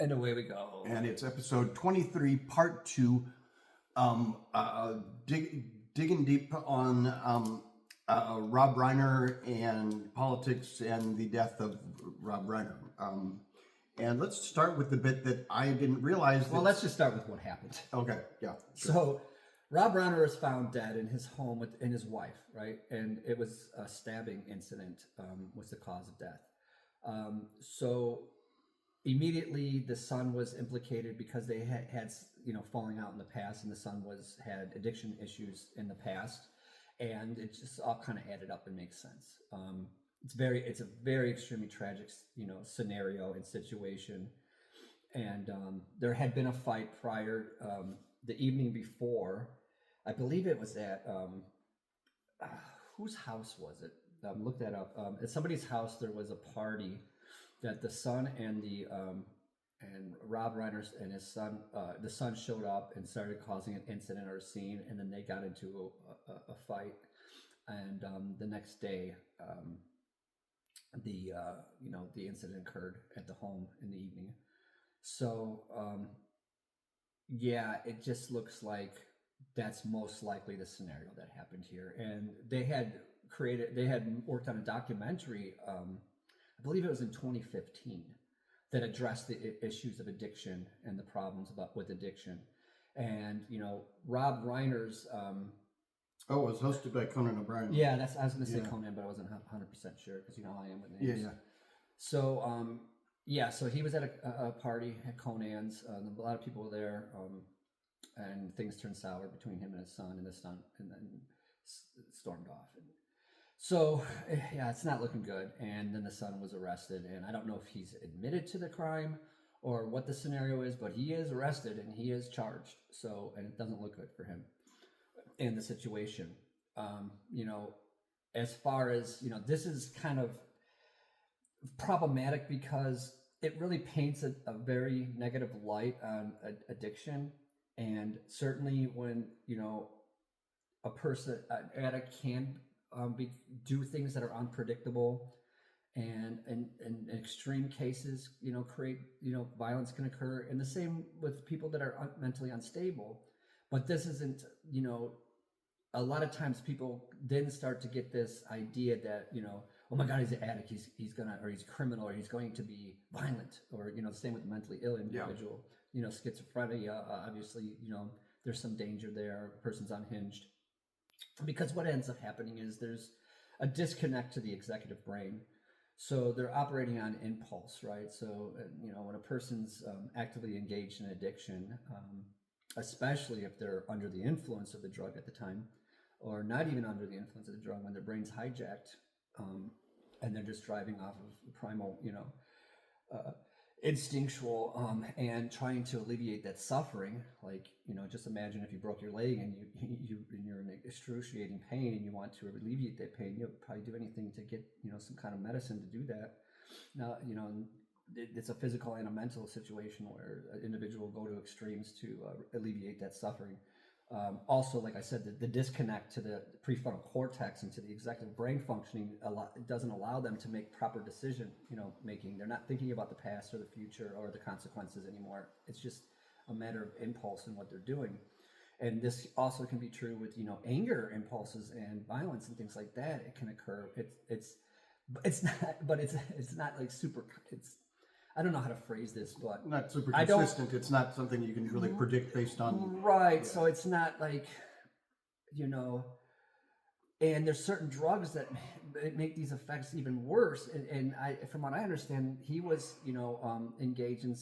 And away we go. And it's episode 23, part 2. Digging deep on Rob Reiner and politics and the death of Rob Reiner. And let's start with the bit that I didn't realize. Well, let's just start with what happened. Okay, yeah. Sure. So, Rob Reiner was found dead in his home with his wife, right? And it was a stabbing incident was the cause of death. So immediately the son was implicated because they had falling out in the past, and the son had addiction issues in the past, and it just all kind of added up and makes sense. It's a very extremely tragic scenario and situation, and there had been a fight prior the evening before. I believe it was at whose house was it? Look that up. At somebody's house there was a party that the son and Rob Reiner and his son, the son showed up and started causing an incident or a scene, and then they got into a fight. And the next day, the incident occurred at the home in the evening. So it just looks like that's most likely the scenario that happened here. And they had worked on a documentary. I believe it was in 2015 that addressed the issues of addiction and the problems with addiction. And, Rob Reiner's... it was hosted by Conan O'Brien. Yeah, I was going to say Conan, but I wasn't 100% sure because you know how I am with names. Yeah. So, so he was at a party at Conan's. A lot of people were there, and things turned sour between him and his son, and then stormed off. So, it's not looking good. And then the son was arrested, and I don't know if he's admitted to the crime or what the scenario is, but he is arrested and he is charged. So, and it doesn't look good for him in the situation. As far as, this is kind of problematic because it really paints a very negative light on addiction. And certainly when, a person, an addict can do things that are unpredictable, and in extreme cases, create, violence can occur. And the same with people that are mentally unstable. But this isn't, a lot of times people then start to get this idea that, oh my God, he's an addict, he's a criminal, or he's going to be violent, or, the same with a mentally ill individual. Schizophrenia, obviously, there's some danger there, a person's unhinged. Because what ends up happening is there's a disconnect to the executive brain. So they're operating on impulse, right? So, when a person's actively engaged in addiction, especially if they're under the influence of the drug at the time, or not even under the influence of the drug, when their brain's hijacked, and they're just driving off of primal, instinctual, and trying to alleviate that suffering. Like, just imagine if you broke your leg and you're in excruciating pain and you want to alleviate that pain, you'll probably do anything to get, some kind of medicine to do that. Now, it's a physical and a mental situation where an individual will go to extremes to alleviate that suffering. Also, like I said, the disconnect to the prefrontal cortex and to the executive brain functioning it doesn't allow them to make proper decision making. They're not thinking about the past or the future or the consequences anymore. It's just a matter of impulse in what they're doing. And this also can be true with anger impulses and violence and things like that. It can occur. It's not like super. I don't know how to phrase this, but not super consistent. It's not something you can really predict based on. Right. Yeah. So it's not like, and there's certain drugs that make these effects even worse. And from what I understand, he was, engaged in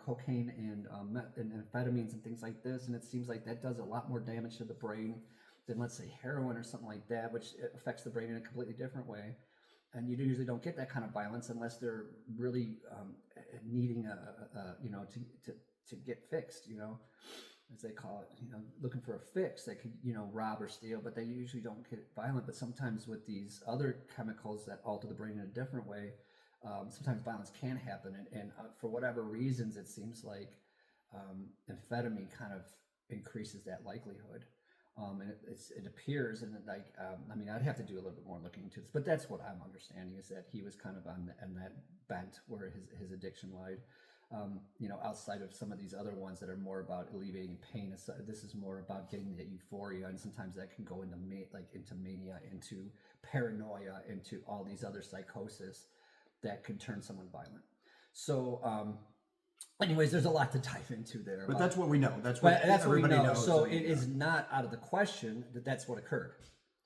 cocaine and amphetamines and things like this. And it seems like that does a lot more damage to the brain than, let's say, heroin or something like that, which affects the brain in a completely different way. And you usually don't get that kind of violence unless they're really needing to get fixed, as they call it, looking for a fix. They could, rob or steal, but they usually don't get violent. But sometimes with these other chemicals that alter the brain in a different way, sometimes violence can happen. And for whatever reasons, it seems like amphetamine kind of increases that likelihood. And it appears, and I'd have to do a little bit more looking into this, but that's what I'm understanding, is that he was kind of on that bent where his addiction lied. outside of some of these other ones that are more about alleviating pain. This is more about getting that euphoria, and sometimes that can go into into mania, into paranoia, into all these other psychosis that can turn someone violent. So, anyways, there's a lot to dive into there. But that's what we know. That's what everybody knows. So it is not out of the question that that's what occurred,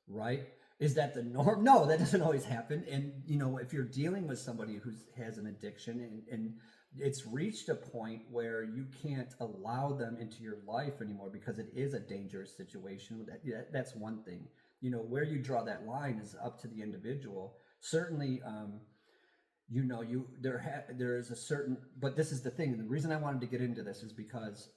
right? Is that the norm? No, that doesn't always happen. And, if you're dealing with somebody who has an addiction and it's reached a point where you can't allow them into your life anymore because it is a dangerous situation, that's one thing. Where you draw that line is up to the individual. Certainly, there is a certain, but this is the thing. The reason I wanted to get into this is because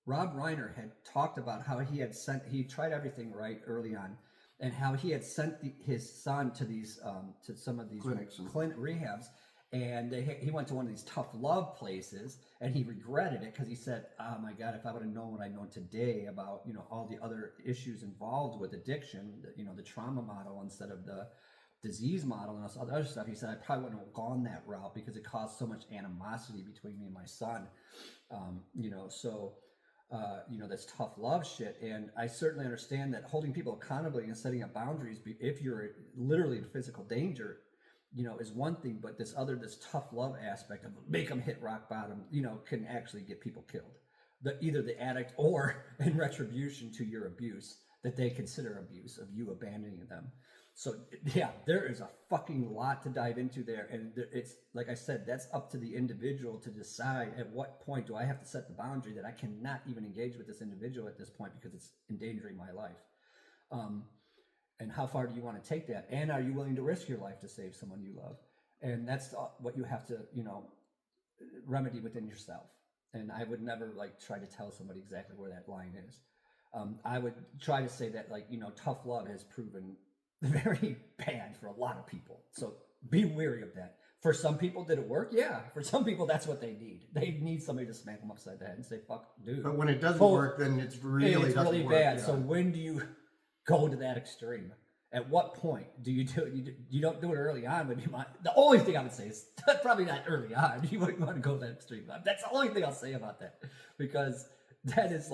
Rob Reiner had talked about how he tried everything right early on, and how he had sent his son to these to some of these clinics and rehabs, and he went to one of these tough love places, and he regretted it because he said, "Oh my God, if I would have known what I know today about all the other issues involved with addiction, the trauma model instead of the disease model and all the other stuff," he said, "I probably wouldn't have gone that route because it caused so much animosity between me and my son." That's tough love shit. And I certainly understand that holding people accountable and setting up boundaries, if you're literally in physical danger, is one thing, but this tough love aspect of make them hit rock bottom, can actually get people killed. Either the addict or in retribution to your abuse that they consider abuse of you abandoning them. So yeah, there is a fucking lot to dive into there, and it's like I said, that's up to the individual to decide at what point do I have to set the boundary that I cannot even engage with this individual at this point because it's endangering my life, and how far do you want to take that, and are you willing to risk your life to save someone you love? And that's what you have to remedy within yourself. And I would never try to tell somebody exactly where that line is. I would try to say that tough love has proven very bad for a lot of people. So be wary of that. For some people, did it work? Yeah. For some people, that's what they need. They need somebody to smack them upside the head and say, "Fuck, dude." But when it doesn't work, then it's really bad. Yeah. So when do you go to that extreme? At what point do you do it? You don't do it early on, but the only thing I would say is probably not early on. You wouldn't want to go that extreme. That's the only thing I'll say about that, because that is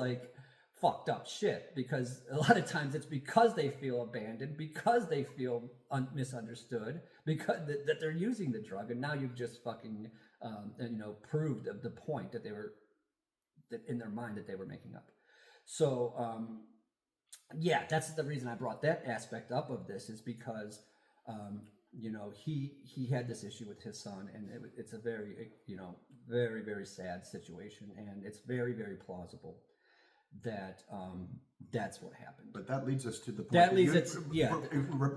fucked up shit, because a lot of times it's because they feel abandoned, because they feel misunderstood, because that they're using the drug, and now you've just fucking proved the point that in their mind that they were making up. So yeah, that's the reason I brought that aspect up of this, is because he had this issue with his son, and it's a very very, very sad situation, and it's very, very plausible that that's what happened. But that leads us to the point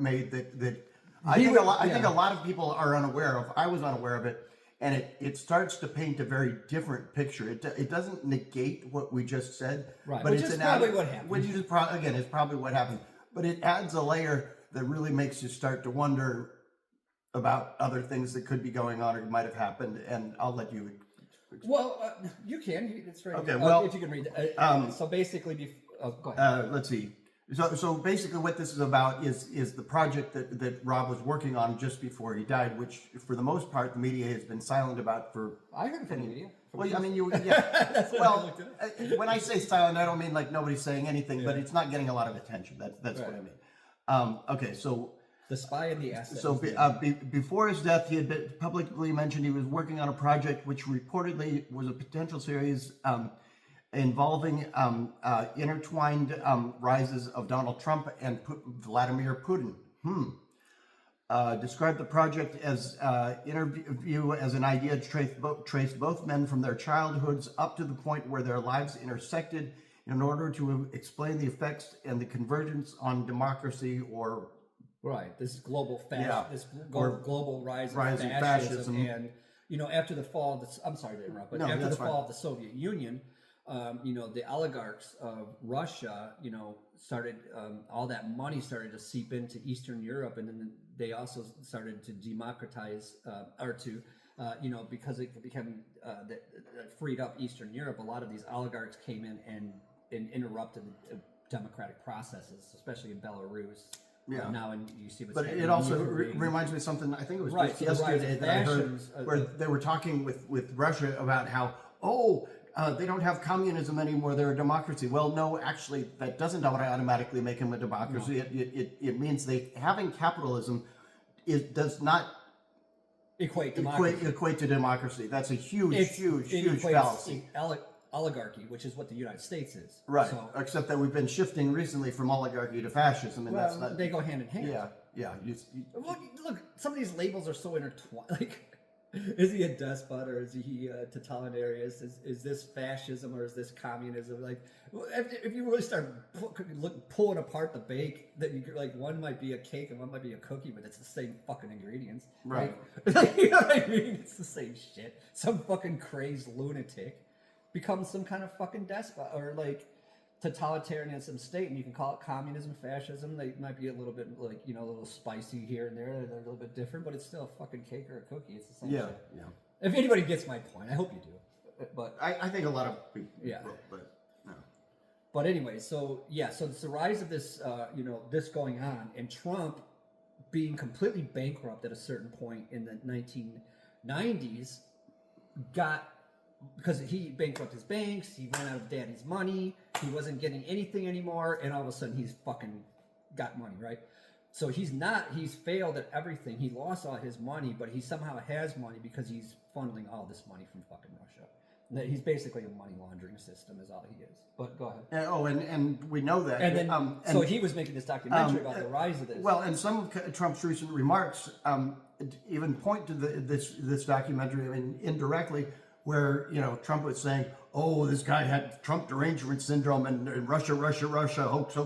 made that I think a lot of people are unaware of. I was unaware of it, and it starts to paint a very different picture. It doesn't negate what we just said, right? But which is probably what happened. Which is is probably what happened. But it adds a layer that really makes you start to wonder about other things that could be going on or might have happened. And I'll let you. Well, you can. It's right. Okay. Well, if you can read. So basically, go ahead. Let's see. So basically, what this is about is the project that Rob was working on just before he died, which for the most part the media has been silent about for. I heard it from the media. Well, I mean, yeah. Well, when I say silent, I don't mean nobody's saying anything, but it's not getting a lot of attention. That's right. What I mean. Okay, so. The spy and the asset. So before his death, he had publicly mentioned he was working on a project which reportedly was a potential series involving intertwined rises of Donald Trump and Vladimir Putin. Described the project as interview as an idea to trace both men from their childhoods up to the point where their lives intersected in order to explain the effects and the convergence on democracy or. Right, this global global rise of fascism, and after the fall of I'm sorry to interrupt, but after the fall of the Soviet Union, the oligarchs of Russia, started all that money started to seep into Eastern Europe, and then they also started to democratize because it became that freed up Eastern Europe. A lot of these oligarchs came in and interrupted the democratic processes, especially in Belarus. Yeah. Now, and you see what's But happening it also in Ukraine. reminds me of something, I think it was Right, just so the rise yesterday of that I heard, fashions, where they were talking with Russia about how, they don't have communism anymore, they're a democracy. Well, no, actually, that doesn't automatically make them a democracy. No. It means having capitalism does not equate to democracy. That's a huge equates fallacy. Oligarchy, which is what the United States is. Right. So, Except that we've been shifting recently from oligarchy to fascism, and that's not. they go hand in hand. Yeah. Look, some of these labels are so intertwined. Like, is he a despot or is he totalitarian? Is this fascism or is this communism? Like, if you really start pulling apart the bake, that you like, one might be a cake and one might be a cookie, but it's the same fucking ingredients. Right. Like, you know what I mean? It's the same shit. Some fucking crazed lunatic becomes some kind of fucking despot or like totalitarianism state, and you can call it communism, fascism. They might be a little bit like, a little spicy here and there. They're a little bit different, but it's still a fucking cake or a cookie. It's the same shit. Yeah. If anybody gets my point, I hope you do. But I think a lot of people Yeah. will, but no. But anyway, so it's the rise of this, this going on, and Trump being completely bankrupt at a certain point in the 1990s because he bankrupted his banks, he ran out of daddy's money, he wasn't getting anything anymore, and all of a sudden he's fucking got money, right? So he's failed at everything. He lost all his money, but he somehow has money because he's funneling all this money from fucking Russia. He's basically a money laundering system is all he is. But go ahead. And we know that. And then, so he was making this documentary about the rise of this. Well, and some of Trump's recent remarks even point to this documentary, I mean, indirectly, where Trump was saying, "Oh, this guy had Trump derangement syndrome, and Russia, hoax."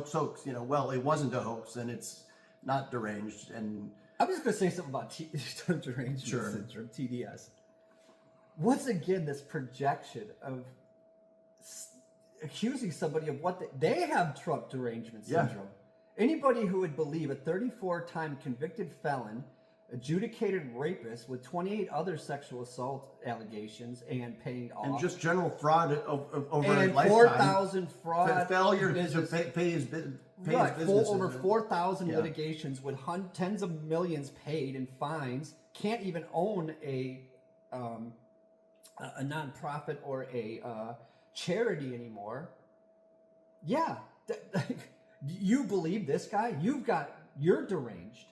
Well, it wasn't a hoax, and it's not deranged. And I'm just gonna say something about Trump derangement syndrome, TDS. Once again, this projection of accusing somebody of what they have Trump derangement syndrome. Anybody who would believe a 34-time convicted felon, adjudicated rapist with 28 other sexual assault allegations and paying off, and just general fraud over and a lifetime, 4,000 fraud failure to pay his business, over 4,000 litigations with tens of millions paid in fines, can't even own a nonprofit or a charity anymore. You believe this guy? You're deranged.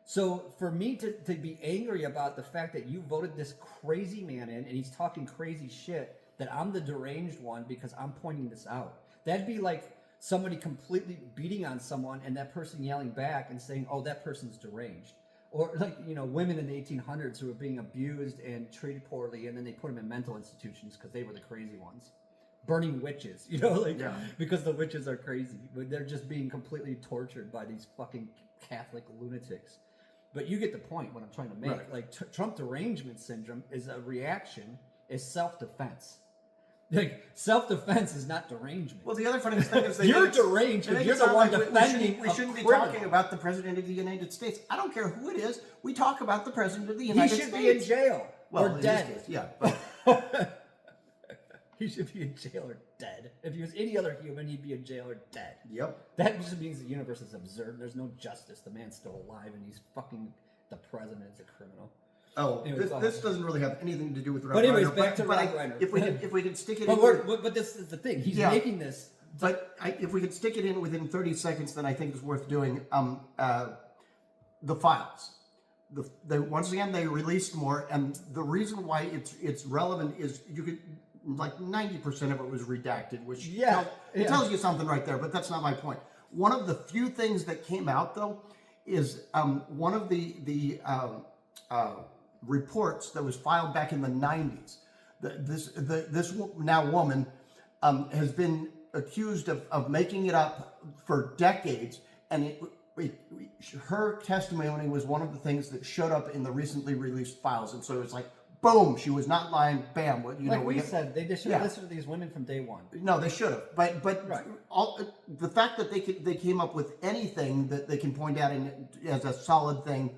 So for me to be angry about the fact that you voted this crazy man in and he's talking crazy shit, that I'm the deranged one because I'm pointing this out, that'd be like somebody completely beating on someone and that person yelling back and saying, "Oh, that person's deranged." Or like, women in the 1800s who were being abused and treated poorly, and then they put them in mental institutions because they were the crazy ones. Burning witches, because the witches are crazy. They're just being completely tortured by these fucking Catholic lunatics. But you get the point what I'm trying to make. Right. Like Trump derangement syndrome is a reaction, is self-defense. Like, self-defense is not derangement. Well, the other funny thing is you're deranged because you're the one defending we shouldn't be talking about the President of the United States. I don't care who it is. We talk about the President of the United States. He should be in jail or dead. Case, yeah. But he should be in jail or dead. If he was any other human, he'd be in jail or dead. Yep. That just means the universe is absurd. There's no justice. The man's still alive, and he's fucking the president is a criminal. Oh, anyways, this doesn't really have anything to do with Rob Reiner. But anyways, back to Rob Reiner. If we can stick it but this is the thing. He's making this. But if we could stick it in within 30 seconds, then I think it's worth doing. The files. Once again, they released more, and the reason why it's relevant is you could, like 90% of it was redacted, which tells you something right there. But that's not my point. One of the few things that came out though is one of the reports that was filed back in the 90s. This now woman has been accused of making it up for decades, and her testimony was one of the things that showed up in the recently released files. And so it's like, boom, she was not lying. Bam, we said they should have listened to these women from day one. No, they should have. But the fact that they came up with anything that they can point out as a solid thing,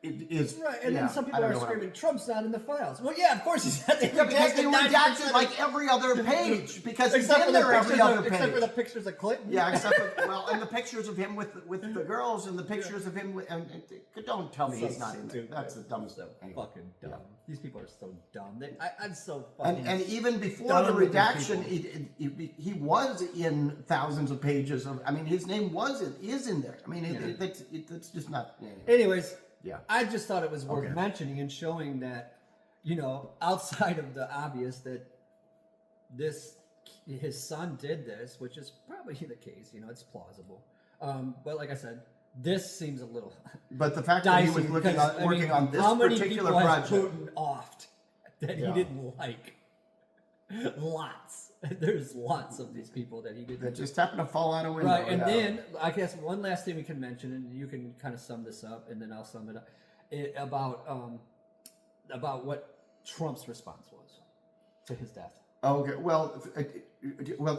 it is Right, and yeah, then some I people don't are know what I'm- screaming, Trump's not in the files. Well, yeah, of course he's not. They Yeah, because they redacted redacted 90% like every other page because he's except in for the there every pictures other of, page. except for the pictures of Clinton. Yeah, except for well, and the pictures of him with the girls and the pictures of him with and don't tell me So he's not in there. stupid. That's the dumbest So thing. fucking dumb. Yeah. These people are so dumb. I'm so fucking. And even before done the with these redaction, people. he was in thousands of pages of. I mean, his name is in there. I mean, it's just not. Anyways, Yeah. I just thought it was worth Okay. mentioning and showing that, outside of the obvious that his son did this, which is probably the case. It's plausible. But like I said, this seems a little But the fact that he was dicey because, working on this how many particular people has project. Putin offed that Yeah. he didn't like? Lots. There's lots of these people that he didn't. That just happened to fall out a window. Right, and yeah. then I guess one last thing we can mention, and you can kind of sum this up, and then I'll sum it up about what Trump's response was to his death. Okay, well,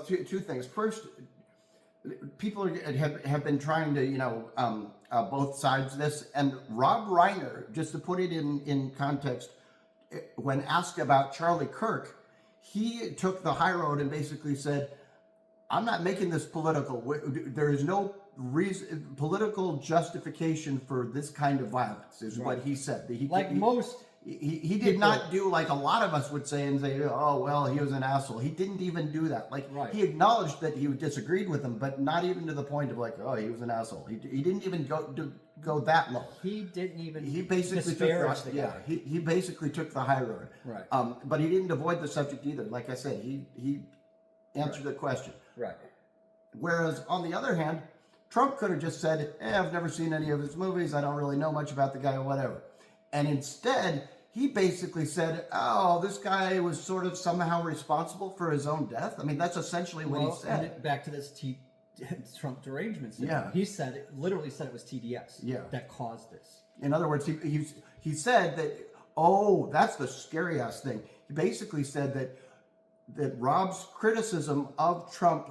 two things. First, people have been trying to, both sides of this. And Rob Reiner, just to put it in context, when asked about Charlie Kirk, he took the high road and basically said, I'm not making this political. There is no political justification for this kind of violence, is what he said. He did not do like a lot of us would say and say, oh, well, he was an asshole. He didn't even do that. Like, he acknowledged that he disagreed with him, but not even to the point of like, oh, he was an asshole. He didn't even go that low. He didn't even He basically disparage the guy. he basically took the high road. Right. But he didn't avoid the subject either. Like I said, he answered the question. Right. Whereas on the other hand, Trump could have just said, I've never seen any of his movies. I don't really know much about the guy or whatever. And instead, he basically said, oh, this guy was sort of somehow responsible for his own death. I mean, that's essentially what he said. And back to this Trump derangement syndrome. Yeah. He literally said it was TDS Yeah. that caused this. In other words, he said that, oh, that's the scary ass thing. He basically said that Rob's criticism of Trump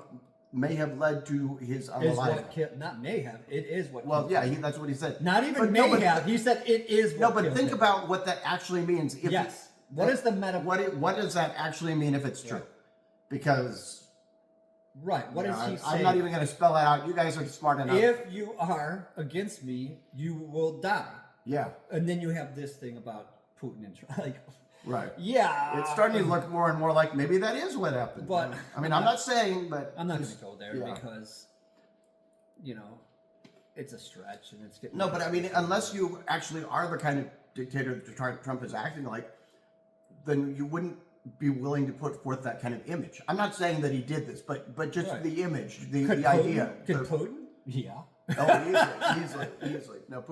may have led to his unalive. Not may have. It is what. Well, yeah, that's what he said. Not even but may have. He said it is. What No, but killed think him. about what that actually means. Yes. What is the metaphor? What does that actually mean if it's true? Because right. What is he saying? I'm not even going to spell that out. You guys are smart enough. If you are against me, you will die. Yeah. And then you have this thing about Putin and Trump. Like, right. yeah. It's starting to look more and more like maybe that is what happened. But I mean, I'm not saying, but I'm not going to go there yeah. because, it's a stretch and it's getting. No, but I mean, unless you actually are the kind of dictator that Trump is acting like, then you wouldn't be willing to put forth that kind of image. I'm not saying that he did this, but just Right. the image, Could the Putin, idea. Could Putin? Yeah. Oh, easily. No,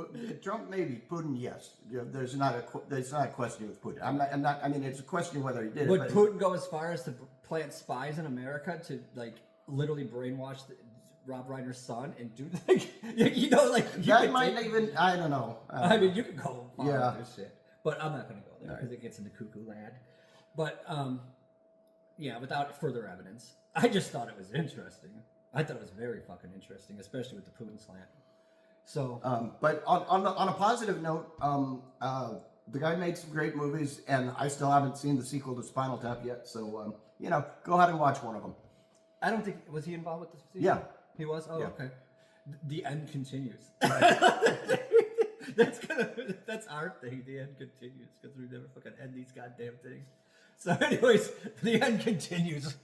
Trump maybe. Putin, yes. There's not a question with Putin. I'm not. I mean, it's a question of whether he did Would it. Putin go as far as to plant spies in America to literally brainwash Rob Reiner's son and do That might even. I don't know. I mean, you could go far Yeah. with this shit, but I'm not going to go there because it gets into cuckoo land. But yeah, without further evidence, I just thought it was interesting. I thought it was very fucking interesting, especially with the Putin slant. So, but on a positive note, the guy made some great movies, and I still haven't seen the sequel to Spinal Tap yet. So go ahead and watch one of them. I don't think was he involved with this? Season? Yeah, he was. Oh, yeah. okay. The end continues. Right. That's our thing. The end continues because we never fucking end these goddamn things. So, anyways, the end continues.